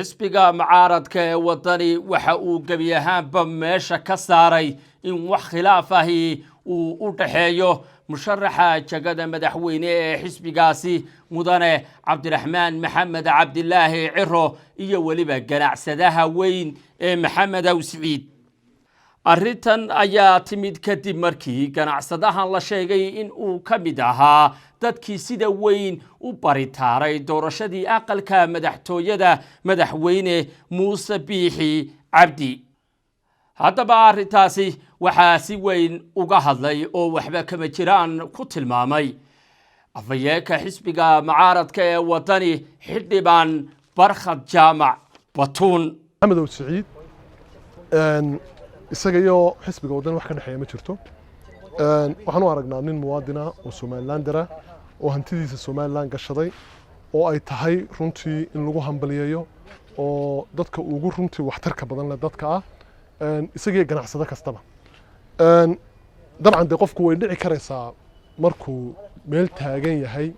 xisbiga mucaaradka ee wadani waxa uu gebi ahaanba meesha ka saaray in wax khilaaf ahi uu u dhaxeeyo musharaxa jagada madaxweyne ee xisbigaasi mudane cabdiraxmaan maxamed cabdilaahi ciro iyo weliba ganacsadaha weyn ee maxamed awsiciid arrintan ayaa timid kadib markii ganacsadahan la sheegay in uu ka mid ahaa dadkii sida weyn u baritaaray doorashadii aqalka madaxtooyada madaxweyne muuse biixi cabdi haddaba arrintaasi waxaa si weyn uga hadlay oo waxba kama jiraan ku tilmaamay afhayeenka xisbiga mucaaradka ee wadani xildhibaan barkhad jaamac batuun maxamed awsiciid isaga iyo xisbiga wadani wax ka dhaxeeya ma jirto waxaan u aragnaa nin muwaadina oo Somalilandera oo hantidiisa Somaliland gashaday oo ay tahay runtii in lagu hambaliyeeyo oo dadka ugu runtii waxtarka badan leh dadka ah isaga ganacsada kastaba dabcan qofku way dhici karaysaa markuu meel taagan yahay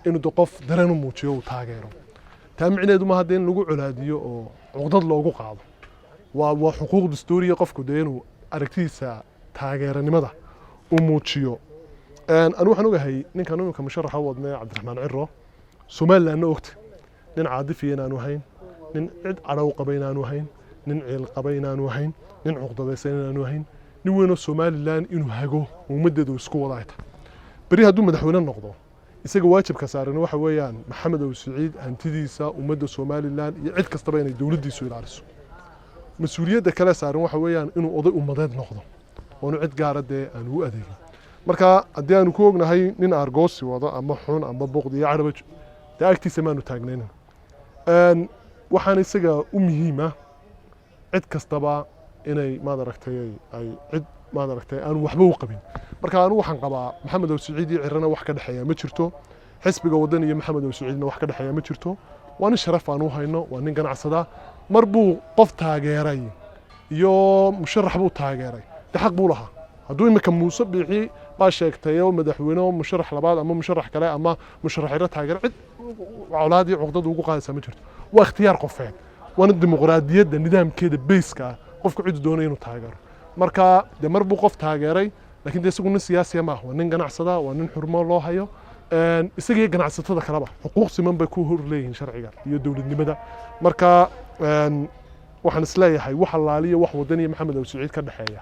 inuu qof dareen u muujiyo uu taageero taamicneedu ma hadeen lagu culaadiyo oo codad loogu qaado waa xuquuq dastuuriya qofku inuu aragtiisa taageeranimada u muujiyo anu waxaan ogahay ninkan imika musharaxa wadnay cabdiraxmaan ciro Somaliland ogta nin caadifiin aanu hayn nin cid cadaw qabayn aanu hayn nin ciil qabayn aanu hayn nin cuqdadaysan aanu hayn nin weyn oo Somaliland inuu hago ummadeedu isku wadaayta bari hadduu madaxweyne noqdo isaga waajibka saaran waxa weeyaan maxamed awsiciid hantidiisa ummadda Somaliland iyo cid kastaba inay dawladdiisu ilaaliso مسؤولية كلا صار واحد ويان إنه أضيء ومضاد نقضه وإنه عد قارد أنه هو أديك مركا أدي أنو كوجنا هاي نين أرجوس وضع أما حون أما بقضي يعرف تأكتي سمانو تاجنين أن وحنا السجا أمهيمة عد كستبا إني ما دركتي أي عد ما دركتي أنا وحبه قبين مركا أنا وحن قبا محمد أوسعيدي عرنا وحكد حياة متشرتو حسب جودني يا محمد أوسعيدنا وحكد حياة متشرتو وأنا شرف عنو هاينا وأنا جنا عصدا مربو قف تاجري يو مشرح بو تاجري تحق بولها هدوي مكان موسى بيحي باشك تيو مدحوينه مشرح لبعض أما مشرح كلا أما مشرح يرى تاجر عد أولادي عقدة وقوق هذا سمجرت واختيار قفين وأنا الديمقراطية ده نظام كده بيسكا قف عد دونين وتاجر مركا ده مربو قف تاجري لكن ده سكون السياسية ما هو نين عصدا ونين حرمة الله هيو isaga ganacsatada kalaba xuquuq siman bay ku horleeyeen sharciga iyo dawladnimada marka waxaan isleeyahay wax laaliyo wax wadani maxamed awsiciid ka dhaxeeya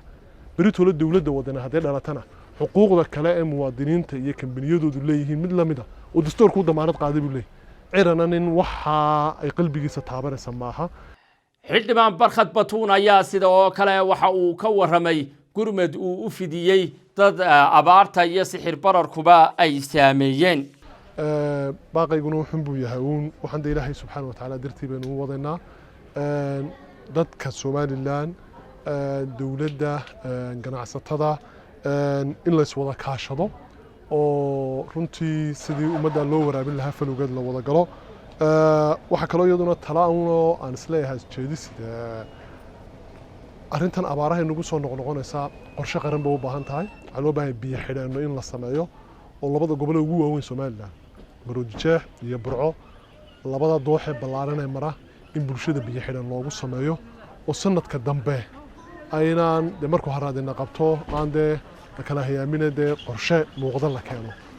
beritoole dawladda wadana haday dhalatana xuquuqda kale ee muwaadiniinta iyo kambaniyadoodu leeyihiin mid lamida oo dastuurku damaanad qaaday buu leeyahay cirana nin waxa ay qalbigiisa taabanaysa maaha xildhibaan barkhad batuun ayaa sidoo kale waxa uu ka waramay gurmad uu u fidiyay dad abaarta iyo sixir bararkuba ay saameeyeen baaqayguna wuxuu buu yahay waxaan ilaahay subxaanahu wa ta'aala dirtii baynu u wadaynaa dadka Somaliland dawladda ganacsatada in la iswada kaashado oo runtii sidii ummadda loo waraabin lahaa falowgeed la wada galo waxa kale iyaduna talaa'uno aan isleeyahay jeedisida arrintan abaaraha inagu soo noqonaysa qorshe qaran baa u baahan tahay waxa loo baahan biyo xidhano in la sameeyo oo labada gobol ugu waaweyn Somaliland Maroodijeex iyo Burco labada dooxe ballaaran ee mara in bulshada biyo xidhan loogu sameeyo oo sanadka dambe aynaan markuu haraadina qabto aan kala hayaaminade qorshe muuqda la keeno